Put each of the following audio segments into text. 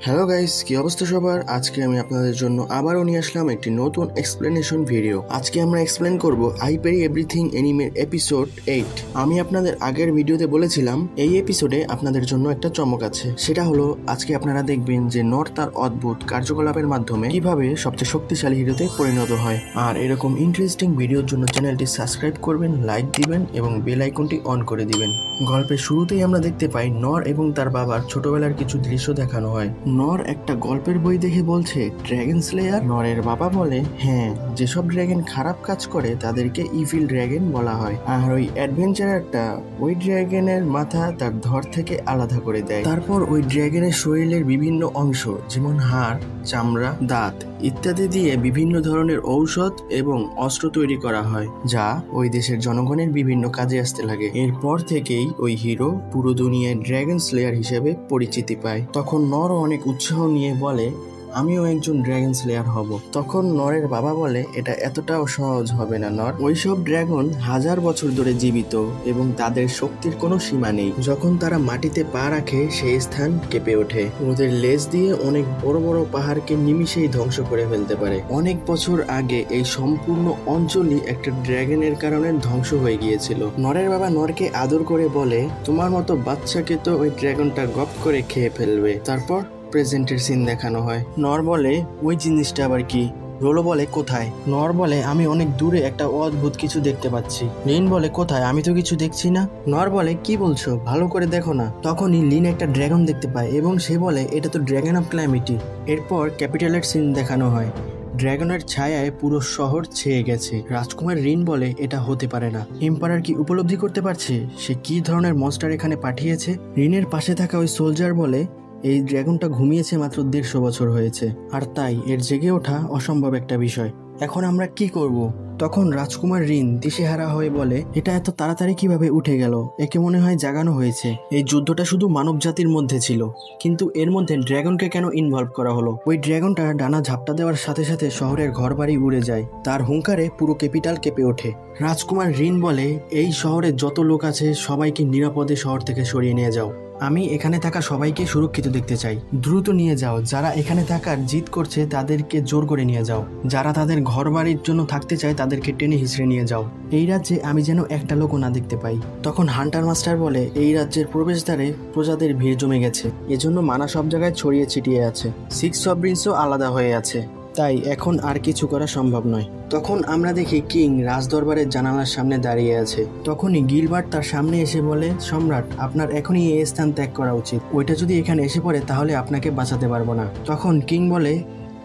Hello guys, কি অবস্থা সবার? আজকে আমি আপনাদের জন্য আবারও নিয়ে আসলাম একটি নতুন এক্সপ্লেনেশন ভিডিও। আজকে আমরা এক্সপ্লেন করব আই পেরি এভরিথিং এনিমের এপিসোড 8। আমি আপনাদের আগের ভিডিওতে বলেছিলাম এই এপিসোডে আপনাদের জন্য একটা চমক আছে। সেটা হলো আজকে আপনারা দেখবেন যে নর তার অদ্ভুত কার্যকলাপের মাধ্যমে কিভাবে সবচেয়ে শক্তিশালী হিরোতে পরিণত হয়। আর এরকম ইন্টারেস্টিং ভিডিওর জন্য চ্যানেলটি সাবস্ক্রাইব করবেন, লাইক দিবেন এবং বেল আইকনটি অন করে দিবেন। গল্পের শুরুতেই আমরা দেখতে পাই নর এবং তার বাবার ছোটবেলার কিছু দৃশ্য দেখানো হয়। নর একটা গল্পের বই দেখে বলছে ড্রাগন স্লেয়ার। নরের বাবা বলে হ্যাঁ, যেসব ড্রাগন খারাপ কাজ করে তাদেরকে ইভিল ড্রাগন বলা হয়। আর ওই অ্যাডভেঞ্চারারটা ওই ড্রাগনের মাথা তার ধর থেকে আলাদা করে দেয়। তারপর ওই ড্রাগনের শরীরের বিভিন্ন অংশ যেমন হাড়, চামড়া, দাঁত ইত্যাদি দিয়ে বিভিন্ন ধরনের ঔষধ এবং অস্ত্র তৈরি করা হয়, যা ওই দেশের জনগণের বিভিন্ন কাজে আসতে লাগে। এরপর থেকেই ওই হিরো পুরো দুনিয়ায় ড্রাগন স্লেয়ার হিসেবে পরিচিতি পায়। তখন নর অনেক উৎসাহ নিয়ে বলে আমিও একজন ড্রাগন স্লেয়ার হব। তখন নরের বাবা বলে এটা এতটাও সহজ হবে না নর, ওইসব ড্রাগন হাজার বছর ধরে জীবিত এবং তাদের শক্তির কোনো সীমা নেই। যখন তারা মাটিতে পা রাখে সেই স্থান কেঁপে ওঠে। ওদের লেজ দিয়ে অনেক বড় বড় পাহাড়কে নিমিষেই ধ্বংস করে ফেলতে পারে। অনেক বছর আগে এই সম্পূর্ণ অঞ্চলই একটা ড্রাগনের কারণে ধ্বংস হয়ে গিয়েছিল। নরের বাবা নরকে আদর করে বলে তোমার মতো বাচ্চাকে তো ওই ড্রাগনটা গপ করে খেয়ে ফেলবে। তারপর প্রেজেন্টের সিন দেখানো হয়। নর বলে ওই জিনিসটা আবার কি? রোলো বলে কোথায়? নর বলে আমি অনেক দূরে একটা অদ্ভুত কিছু দেখতে পাচ্ছি। লিন বলে কোথায়? আমি তো কিছু দেখছি না। নর বলে কি বলছো, ভালো করে দেখো না। তখনই লিন একটা ড্রাগন দেখতে পায় এবং সে বলে এটা তো ড্রাগন অফ ক্ল্যামিটি। এরপর ক্যাপিটালের সিন দেখানো হয়। ড্রাগনের ছায়ায় পুরো শহর ছেয়ে গেছে। রাজকুমার রিন বলে এটা হতে পারে না। এম্পারার কি উপলব্ধি করতে পারছে সে কি ধরনের মনস্টার এখানে পাঠিয়েছে? রিনের পাশে থাকা ওই সোলজার বলে এই ড্রাগনটা ঘুমিয়েছে মাত্র 150 বছর হয়েছে, আর তাই এর জেগে ওঠা অসম্ভব একটা বিষয়। এখন আমরা কি করব? তখন রাজকুমার রিন দিশেহারা হয়ে বলে এটা এত তাড়াতাড়ি কিভাবে উঠে গেল? একে মনে হয় জাগানো হয়েছে। এই যুদ্ধটা শুধু মানব জাতির মধ্যে ছিল, কিন্তু এর মধ্যে ড্রাগনকে কেন ইনভলভ করা হলো? ওই ড্রাগনটা ডানা ঝাপটা দেওয়ার সাথে সাথে শহরের ঘরবাড়ি উড়ে যায়। তার হুঙ্কারে পুরো ক্যাপিটাল কেঁপে ওঠে। রাজকুমার রিন বলে এই শহরে যত লোক আছে সবাইকে নিরাপদে শহর থেকে সরিয়ে নিয়ে যাও। আমি এখানে থাকা সবাইকে সুরক্ষিত দেখতে চাই। দ্রুত নিয়ে যাও। যারা এখানে থাকার জিদ করছে তাদেরকে জোর করে নিয়ে যাও। যারা তাদের ঘর বাড়ির জন্য থাকতে চায় তাদেরকে টেনে হিঁচড়ে নিয়ে যাও। এই রাজ্যে আমি যেন একটা লোকও না দেখতে পাই। তখন হান্টার মাস্টার বলে এই রাজ্যের প্রবেশদ্বারে প্রজাদের ভিড় জমে গেছে, এজন্য মানা সব জায়গায় ছড়িয়ে ছিটিয়ে আছে। 6 সবরিন্সও আলাদা হয়ে আছে, তাই এখন আর কিছু করা সম্ভব নয়। তখন আমরা দেখি কিং রাজদরবারের জানালার সামনে দাঁড়িয়ে আছে। তখনই গিলবার্ট তার সামনে এসে বলে সম্রাট আপনার এখনই এই স্থান ত্যাগ করা উচিত। ওইটা যদি এখানে এসে পড়ে তাহলে আপনাকে বাঁচাতে পারবো না। তখন কিং বলে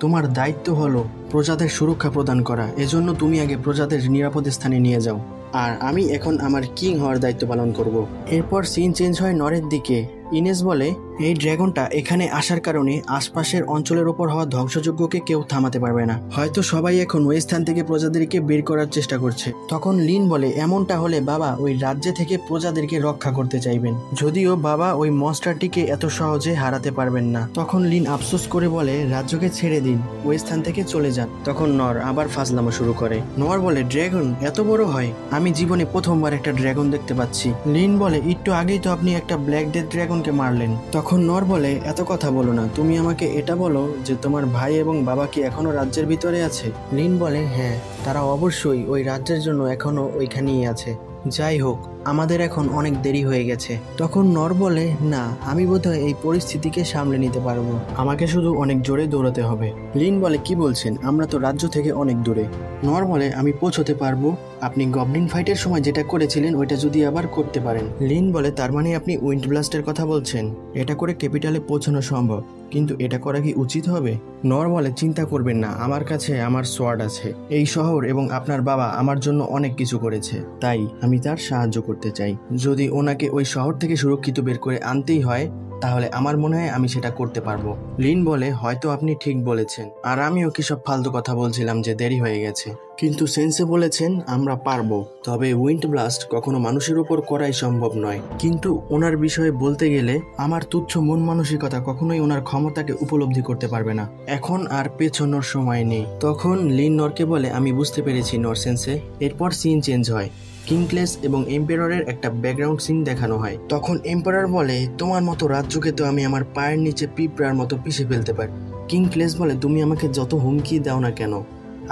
তোমার দায়িত্ব হলো প্রজাদের সুরক্ষা প্রদান করা, এজন্য তুমি আগে প্রজাদের নিরাপদ স্থানে নিয়ে যাও, আর আমি এখন আমার কিং হওয়ার দায়িত্ব পালন করব। এরপর সিন চেঞ্জ হয় নরের দিকে। ইনেস বলে এই ড্রাগনটা এখানে আসার কারণে আশপাশের অঞ্চলের ওপর হওয়া ধ্বংসযজ্ঞকে কেউ থামাতে পারবে না। হয়তো সবাই এখন ওই স্থান থেকে প্রজাদেরকে বের করার চেষ্টা করছে। তখন লিন বলে এমনটা হলে বাবা ওই রাজ্য থেকে প্রজাদেরকে রক্ষা করতে চাইবেন, যদিও বাবা ওই মনস্টারটিকে এত সহজে হারাতে পারবেন না। তখন লিন আফসোস করে বলে রাজ্যকে ছেড়ে দিন, ওই স্থান থেকে চলে যান। তখন নর আবার ফাজলামো শুরু করে। নর বলে ড্রাগন এত বড় হয়? আমি জীবনে প্রথমবার একটা ড্রাগন দেখতে পাচ্ছি। লিন বলে একটু আগেই তো আপনি একটা ব্ল্যাক ডেথ ড্রাগনকে মারলেন। তখন নর বলে এত কথা বলো না, তুমি আমাকে এটা বলো যে তোমার ভাই এবং বাবা কি এখনো রাজ্যের ভিতরে আছে? লিন বলে হ্যাঁ, তারা অবশ্যই ওই রাজ্যের জন্য এখনো ওইখানেই আছে। যাই হোক, আমাদের এখন অনেক দেরি হয়ে গেছে। তখন নর বলে না, আমি বোধহয় এই পরিস্থিতিকে সামলে নিতে পারবো, আমাকে শুধু অনেক জোরে দৌড়াতে হবে। লিন বলে কি বলছেন, আমরা তো রাজ্য থেকে অনেক দূরে। নর বলে আমি পৌঁছতে পারবো, আপনি গবলিন ফাইটের সময় যেটা করেছিলেন ওইটা যদি আবার করতে পারেন। লিন বলে তার মানে আপনি উইন্ড ব্লাস্টের কথা বলছেন? এটা করে ক্যাপিটালে পৌঁছানো সম্ভব, কিন্তু এটা করা কি উচিত হবে? নর বলে চিন্তা করবেন না, আমার কাছে আমার সোয়ার্ড আছে। এই শহর এবং আপনার বাবা আমার জন্য অনেক কিছু করেছে, তাই আমি তার সাহায্য করতে চাই। যদি ওনাকে ওই শহর থেকে সুরক্ষিত বের করে আনতেই হয় তাহলে আমার মনে হয় আমি সেটা করতে পারবো। লিন বলে হয়তো আপনি ঠিক বলেছেন, আর আমিও কি সব ফালতু কথা বলছিলাম যে দেরি হয়ে গেছে, কিন্তু সেন্সে বলেছেন আমরা পারবো। তবে উইন্ড ব্লাস্ট কখনো মানুষের উপর করাই সম্ভব নয়, কিন্তু ওনার বিষয়ে বলতে গেলে আমার তুচ্ছ মন মানসিকতা কখনোই ওনার ক্ষমতাকে উপলব্ধি করতে পারবে না। এখন আর পেছনোর সময় নেই। তখন লিন নরকে বলে আমি বুঝতে পেরেছি নর সেন্সে। এরপর সিন চেঞ্জ হয়। কিংক্লেস এবং এম্পায়ারের একটা ব্যাকগ্রাউন্ড সিন দেখানো হয়। তখন এম্পায়ার বলে, তোমার মতো রাজ্যকে তো আমি আমার পায়ের নিচে পিঁপড়ার মতো পিষে ফেলতে পারি। কিংক্লেস বলে, তুমি আমাকে যত হুমকি দাও না কেন,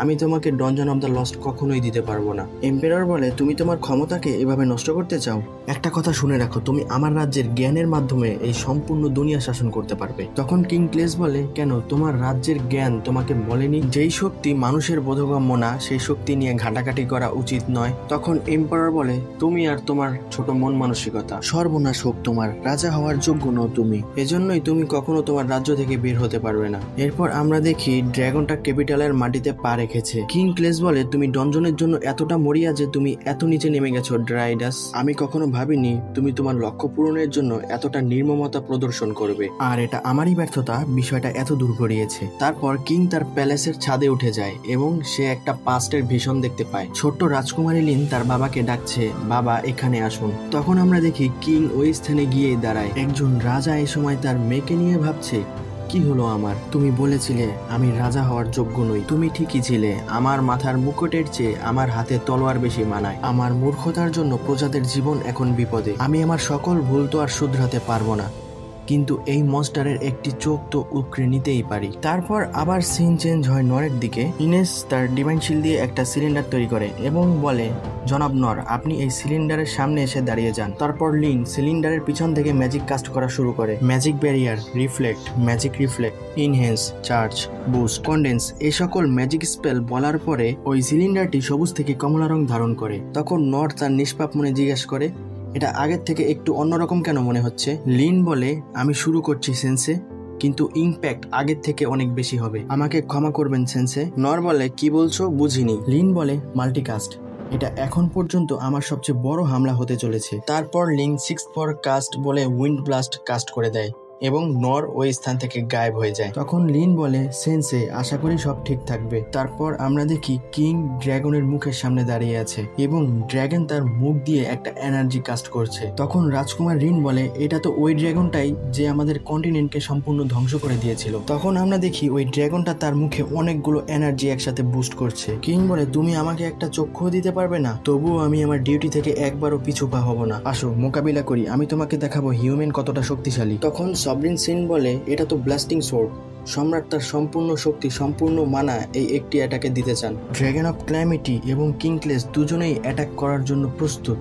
আমি তোমাকে ডনজন অফ দ্য লস্ট কখনোই দিতে পারবো না। এম্পায়ার বলে, তুমি তোমার ক্ষমতাকে এভাবে নষ্ট করতে চাও? একটা কথা শুনে রাখো, তুমি আমার রাজ্যের জ্ঞানের মাধ্যমে এই সম্পূর্ণ দুনিয়া শাসন করতে পারবে। তখন কিংক্লেস বলে, কেন, তোমার রাজ্যের জ্ঞান তোমাকে বলেনি যেই শক্তি মানুষের বোধগম্য না সেই শক্তি নিয়ে ঘাটাঘাটি করা উচিত নয়? তখন এম্পায়ার বলে, তুমি আর তোমার ছোট মন মানসিকতা, সর্বনাশ হোক তোমার, রাজা হওয়ার যোগ্য নও তুমি, এজন্যই তুমি কখনো তোমার রাজ্য থেকে বের হতে পারবে না। এরপর আমরা দেখি ড্রাগনটা ক্যাপিটালের মাটিতে পা রেখেছে। কিংক্লেস বলে, তুমি ডনজনের জন্য এতটা মরিয়া যে তুমি এত নিচে নেমে গেছো ড্রাইডাস। আমি কখনো ভাবিনি তুমি তোমার লক্ষ্য পূরণের জন্য এতটা নির্মমতা প্রদর্শন করবে, আর এটা আমারই ব্যর্থতা বিষয়টা এত দূর গড়িয়েছে। তারপর কিং তার প্যালেসের ছাদে উঠে যায় এবং সে একটা পাস্টের ভিশন দেখতে পায়। ছোট্ট রাজকুমারী লিন তার বাবাকে ডাকছে, বাবা এখানে আসুন। তখন আমরা দেখি কিং ওই স্থানে গিয়ে দাঁড়ায়। একজন রাজা এই সময় তার মেয়েকে নিয়ে ভাবছে, কি হলো আমার? তুমি বলেছিলে আমি রাজা হওয়ার যোগ্য নই। তুমি ঠিকই ছিলে, আমার মাথার মুকুটের চেয়ে আমার হাতে তলোয়ার বেশি মানায়। আমার মূর্খতার জন্য প্রজাদের জীবন এখন বিপদে। আমি আমার সকল ভুল তো আর শুধরাতে পারবো না, কিন্তু এই মনস্টারের একটি চোখ তো উপড়ে নিতেই পারি। তারপর আবার সিন চেঞ্জ হয় নরের দিকে। ইনেস তার ডিভাইন শিল দিয়ে একটা সিলিন্ডার তৈরি করে এবং বলে, জনাব নর, আপনি এই সিলিন্ডারের সামনে এসে দাঁড়িয়ে যান। তারপর লিন সিলিন্ডারের পিছন থেকে ম্যাজিক কাস্ট করা শুরু করে। Magic barrier, reflect, magic reflect, enhance, charge, boost, condense, এই সকল ম্যাজিক স্পেল বলার পরে ওই সিলিন্ডারটি সবুজ থেকে কমলা রং ধারণ করে। তখন নর তার নিষ্পাপ মনে জিজ্ঞাসা করে, এটা আগের থেকে একটু অন্যরকম কেন মনে হচ্ছে? লিন বলে, আমি শুরু করছি সেন্সে, কিন্তু ইম্প্যাক্ট আগের থেকে অনেক বেশি হবে, আমাকে ক্ষমা করবেন সেন্সে। নর বলে, কি বলছো বুঝিনি। লিন বলে, মাল্টিকাস্ট, এটা এখন পর্যন্ত আমার সবচেয়ে বড় হামলা হতে চলেছে। তারপর লিন 6 কাস্ট বলে উইন্ড ব্লাস্ট কাস্ট করে দেয় এবং নর ওই স্থান থেকে গায়েব হয়ে যায়। তখন লিন বলে, সেন্সে, আশা করি সব ঠিক থাকবে। তারপর আমরা দেখি কিং ড্রাগনের মুখের সামনে দাঁড়িয়ে আছে এবং ড্রাগন তার মুখ দিয়ে একটা এনার্জি কাস্ট করছে। তখন রাজকুমার রিন বলে, এটা তো ওই ড্রাগনটাই যে আমাদের কন্টিনেন্টকে সম্পূর্ণ ধ্বংস করে দিয়েছিল। তখন আমরা দেখি ওই ড্রাগনটা তার মুখে অনেকগুলো এনার্জি একসাথে বুস্ট করছে। কিং বলে, তুমি আমাকে একটা চক্ষু দিতে পারবে না? তবুও আমি আমার ডিউটি থেকে একবারও পিছু পা হব না, আসো মোকাবিলা করি, আমি তোমাকে দেখাবো হিউম্যান কতটা শক্তিশালী। তখন সবরিন সিন বলে, এটা তো ব্লাস্টিং সোর্ড, সম্রাট তার সম্পূর্ণ শক্তি, সম্পূর্ণ মানা এই একটি অ্যাটাকে দিতে চান। ড্রাগন অফ ক্ল্যামিটি এবং কিংক্লেস দুজনেই অ্যাটাক করার জন্য প্রস্তুত।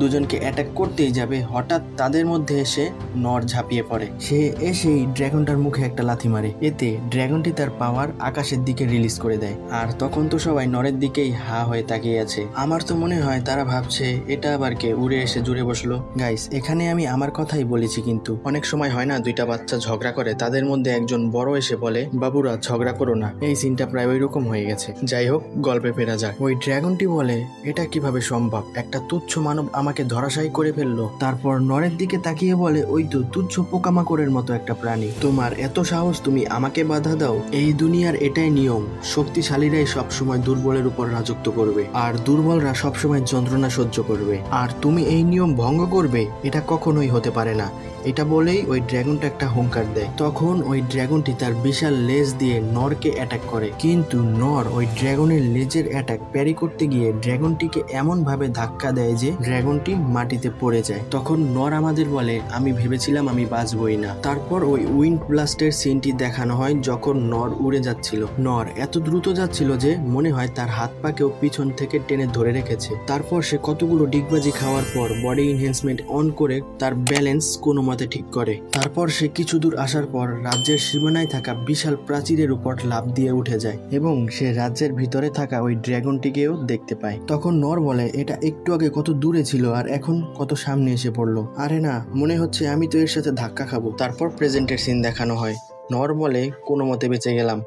দুজনকে অ্যাটাক করতেই যাবে, হঠাৎ তাদের মধ্যে এসে নর ঝাঁপিয়ে পড়ে। সে এসেই ড্রাগনটার মুখে একটা লাথি মারে। এতে ড্রাগনটি তার পাওয়ার আকাশের দিকে রিলিজ করে দেয়। আর তখন তো সবাই নরের দিকেই হা হয়ে তাকিয়ে আছে। আমার তো মনে হয় তারা ভাবছে এটা আবার কে উড়ে এসে জুড়ে বসলো। গাইস, এখানে আমি আমার কথাই বলেছি, কিন্তু অনেক সময় হয় না দুইটা বাচ্চা ঝগড়া করে, তাদের মধ্যে একজন বড় এসে বলে, বাবুরা ঝগড়া করো না। এই সিনটা প্রায় ওই রকম হয়ে গেছে। যাই হোক, গল্পে ফেরা যাক। ওই ড্রাগনটি বলে, এটা কিভাবে সম্ভব? একটা তুচ্ছ মানব আমাকে ধরাশায়ী করে ফেললো। তারপর নরের দিকে তাকিয়ে বলে, ওই তো তুচ্ছ পোকামাকড়ের মতো একটা প্রাণী, তোমার এত সাহস তুমি আমাকে বাধা দাও? এই দুনিয়ার এটাই নিয়ম, শক্তিশালীরাই সবসময় দুর্বলের উপর রাজত্ব করবে আর দুর্বলরা সবসময় যন্ত্রণা সহ্য করবে, আর তুমি এই নিয়ম ভঙ্গ করবে? এটা কখনোই হতে পারে না। এটা বলেই ওই ড্রাগনটা একটা হুঙ্কার দেয়। তখন ওই ড্রাগনটি তার বিশাল লেজ দিয়ে নরকে অ্যাটাক করে, কিন্তু নর ওই ড্রাগনের লেজের অ্যাটাক প্যারি করতে গিয়ে ড্রাগনটিকে এমন ভাবে ধাক্কা দেয় যে ড্রাগনটি মাটিতে পড়ে যায়। তখন নর আমাদের বলে, আমি ভেবেছিলাম আমি বাঁচবই না। তারপর ওই উইন্ড ব্লাস্টের সিনটি দেখানো হয় যখন নর উড়ে যাচ্ছিল। নর এত দ্রুত যাচ্ছিল যে মনে হয় তার হাত পাকেও পিছন থেকে টেনে ধরে রেখেছে। তারপর সে কতগুলো ডিগবাজি খাওয়ার পর বডি এনহ্যান্সমেন্ট অন করে তার ব্যালেন্স কোনো মতে ঠিক করে। তারপর সে কিছু দূর আসার পর রাজ্যের সীমানায় থাকা বিশাল প্রাচীরের উপর লাফ দিয়ে উঠে যায় এবং সে রাজ্যের ভিতরে থাকা ওই ড্রাগনটিকেও দেখতে পায়। তখন নর বলে, এটা একটু আগে কত দূরে ছিল আর এখন কত সামনে এসে পড়লো। আরে না, মনে হচ্ছে আমি তো এর সাথে ধাক্কা খাবো। তারপর প্রেজেন্টের সিন দেখানো হয়। নর বলে, কোনো মতে বেঁচে গেলাম,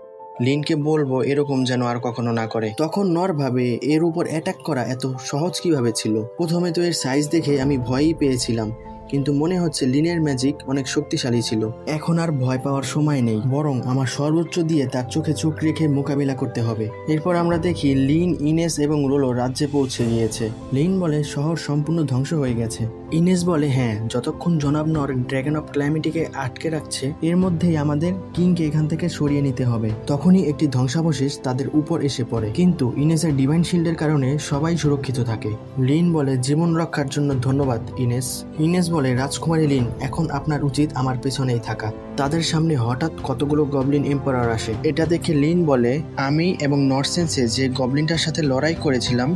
লিনকে বলবো এরকম যেন আর কখনো না করে। তখন নর ভাবে, এর উপর অ্যাটাক করা এত সহজ কিভাবে ছিল? প্রথমে তো এর সাইজ দেখে আমি ভয়ই পেয়েছিলাম, কিন্তু মনে হচ্ছে লিনের ম্যাজিক অনেক শক্তিশালী ছিল। এখন আর ভয় পাওয়ার সময় নেই, বরং আমার সর্বোচ্চ দিয়ে তার চোখে চোখ রেখে মোকাবিলা করতে হবে। এরপর আমরা দেখি লিন, ইনেস এবং রোলো রাজ্যে পৌঁছে গিয়েছে। লিন বলে, শহর সম্পূর্ণ ধ্বংস হয়ে গেছে, ইনেস বলে হ্যাঁ, যতক্ষণ জনাব নর ড্রাগন অফ ক্ল্যামিটিকে আটকে রাখছে এর মধ্যেই আমাদের কিংকে এখান থেকে সরিয়ে নিতে হবে। তখনই একটি ধ্বংসাবশেষ তাদের উপর এসে পড়ে, কিন্তু ইনেসের ডিভাইন শিল্ডের কারণে সবাই সুরক্ষিত থাকে। লিন বলে জীবন রক্ষার জন্য ধন্যবাদ ইনেস। ইনেস বলে রাজকুমারী লিন, এখন আপনার উচিত আমার পেছনেই থাকা। তাদের সামনে হঠাৎ কতগুলো গবলিন এম্পারার আসে। এটা দেখে লিন বলে আমি এবং নরসেন্সে যে গবলিনটার সাথে লড়াই করেছিলাম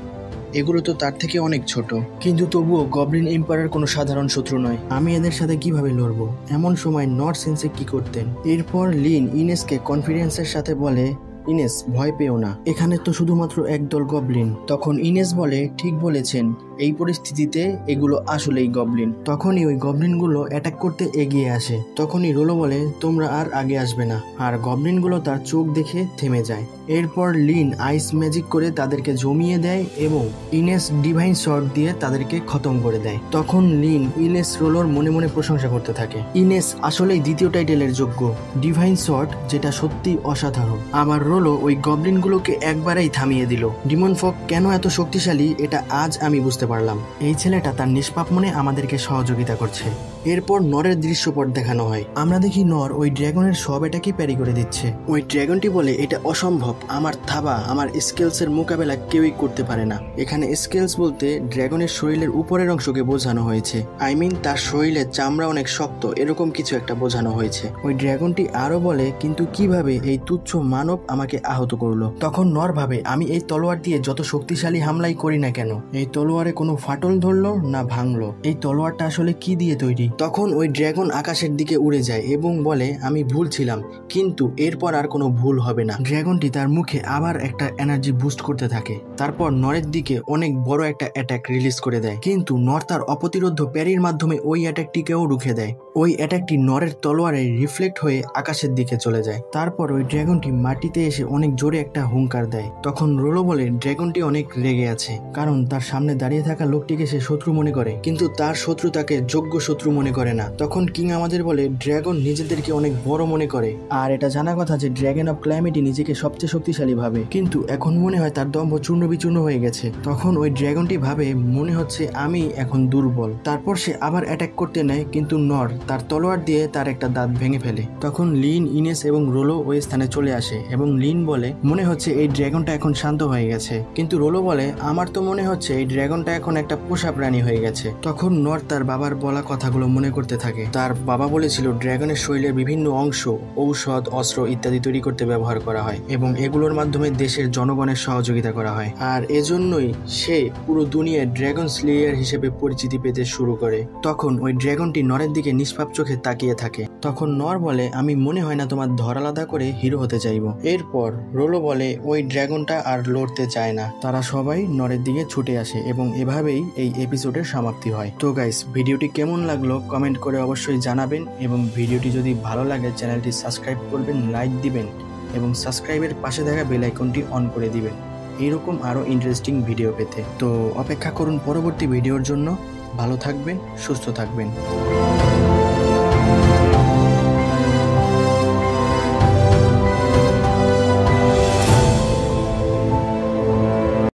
এগুলো তো তার থেকে অনেক ছোট, কিন্তু তবুও গবলিন এম্পায়ার কোনো সাধারণ শত্রু নয়। আমি এদের সাথে কিভাবে লড়বো? এমন সময় নরসেন্সে কি করতেন? এরপর লিন ইনেসকে কনফিডেন্সের সাথে বলে ইনেস ভয় পেও না, এখানে তো শুধুমাত্র একদল গবলিন। তখন ইনেস বলে ঠিক বলেছেন, এই পরিস্থিতিতে এগুলো আসলেই গবলিন। তখনই ওই গবলিনগুলো অ্যাটাক করতে এগিয়ে আসে। তখনই রোলো বলে তোমরা আর আগে আসবে না, আর গবলিনগুলো তার চোখ দেখে থেমে যায়। এরপর লিন আইস ম্যাজিক করে তাদেরকে জমিয়ে দেয় এবং ইনেস ডিভাইন শট দিয়ে তাদেরকে খতম করে দেয়। তখন লিন ইনেস রোলোর মনে মনে প্রশংসা করতে থাকে। ইনেস আসলেই দ্বিতীয় টাইটেলের যোগ্য, ডিভাইন শট যেটা সত্যি অসাধারণ। আবার রোলো ওই গবলিনগুলোকে একবারেই থামিয়ে দিল। ডিমন ফক কেন এত শক্তিশালী এটা আজ আমি বুঝতে পারলাম। এই ছেলেটা তার নিষ্পাপ মনে আমাদেরকে সহযোগিতা করছে। এরপর নরের দৃশ্যপট দেখানো হয়। আমরা দেখি নর ওই ড্রাগনের সব এটাকে প্যারি করে দিচ্ছে। ওই ড্রাগনটি বলে এটা অসম্ভব, আমার থাবা আমার স্কেলসের মোকাবেলা কেউই করতে পারে না। এখানে স্কেলস বলতে ড্রাগনের শরীরের উপরের অংশকে বোঝানো হয়েছে, তার শরীরের চামড়া অনেক শক্ত, এরকম কিছু একটা বোঝানো হয়েছে। ওই ড্রাগনটি আরো বলে কিন্তু কিভাবে এই তুচ্ছ মানব আমাকে আহত করলো? তখন নর ভাবে আমি এই তলোয়ার দিয়ে যত শক্তিশালী হামলাই করি না কেন এই তলোয়ারে কোনো ফাটল ধরলো না ভাঙলো? এই তলোয়ারটা আসলে কি দিয়ে তৈরি? তখন ওই ড্রাগন আকাশের দিকে উড়ে যায় এবং বলে আমি ভুল ছিলাম, কিন্তু এরপর আর কোনো ভুল হবে না। ড্রাগনটি তার মুখে আবার একটা এনার্জি বুস্ট করতে থাকে, তারপর নরের দিকে অনেক বড় একটা অ্যাটাক রিলিজ করে দেয়, কিন্তু নর তার অপ্রতিরোধ্য প্যারির মাধ্যমে ওই অ্যাটাকটিকেও রুখে দেয়। ওই অ্যাটাকটি নরের তলোয়ারে রিফ্লেক্ট হয়ে আকাশের দিকে চলে যায়। তারপর ওই ড্রাগনটি মাটিতে এসে অনেক জোরে একটা হুঙ্কার দেয়। তখন রোলো বলে ড্রাগনটি অনেক রেগে আছে, কারণ তার সামনে দাঁড়িয়ে থাকা লোকটিকে সে শত্রু মনে করে, কিন্তু তার শত্রু তাকে যোগ্য শত্রু মনে করে না। তখন কিং আমাদের বলে ড্রাগন নিজেদেরকে অনেক বড় মনে করে, আর এটা জানা কথা যে ড্রাগন অফ ক্ল্যামিটি নিজেকে সবচেয়ে শক্তিশালী ভাবে, কিন্তু এখন মনে হয় তার দম্ভ চূর্ণ বিচূর্ণ হয়ে গেছে। তখন ওই ড্রাগনটি ভাবে মনে হচ্ছে আমি এখন দুর্বল। তারপর সে আবার অ্যাটাক করতে নেয়, কিন্তু নর তার তলোয়ার দিয়ে তার একটা দাঁত ভেঙে ফেলে। তখন লিন ইনেস এবং রোলো ওই স্থানে চলে আসে এবং লিন বলে মনে হচ্ছে এই ড্রাগনটা এখন শান্ত হয়ে গেছে, কিন্তু রোলো বলে আমার তো মনে হচ্ছে এই ড্রাগনটা এখন একটা পোষা প্রাণী হয়ে গেছে। তখন নর তার বাবার বলা কথাগুলো মনে করতে থাকে। তার বাবা বলেছিল ড্রাগনের শরীরের বিভিন্ন অংশ ঔষধ, অস্ত্র ইত্যাদি তৈরি করতে ব্যবহার করা হয় এবং এগুলোর মাধ্যমে দেশের জনগণের সহযোগিতা করা হয়, আর এজন্যই সে পুরো দুনিয়ায় ড্রাগন স্লেয়ার হিসেবে পরিচিতি পেতে শুরু করে। তখন ওই ড্রাগনটি নরের দিকে নিষ্পাপ চোখে তাকিয়ে থাকে। তখন নর বলে আমি মনে হয় না তোমার ধর আলাদা করে হিরো হতে চাইবো। এরপর রোলো বলে ওই ড্রাগনটা আর লড়তে চায় না। তারা সবাই নরের দিকে ছুটে আসে এবং এভাবেই এই এপিসোডের সমাপ্তি হয়। তো গাইস, ভিডিওটি কেমন লাগলো কমেন্ট করে অবশ্যই জানাবেন, এবং ভিডিওটি যদি ভালো লাগে চ্যানেলটি সাবস্ক্রাইব করবেন, লাইক দিবেন এবং সাবস্ক্রাইবের পাশে থাকা বেল আইকনটি অন করে দিবেন এইরকম আরো ইন্টারেস্টিং ভিডিও পেতে। তো অপেক্ষা করুন পরবর্তী ভিডিওর জন্য। ভালো থাকবেন, সুস্থ থাকবেন।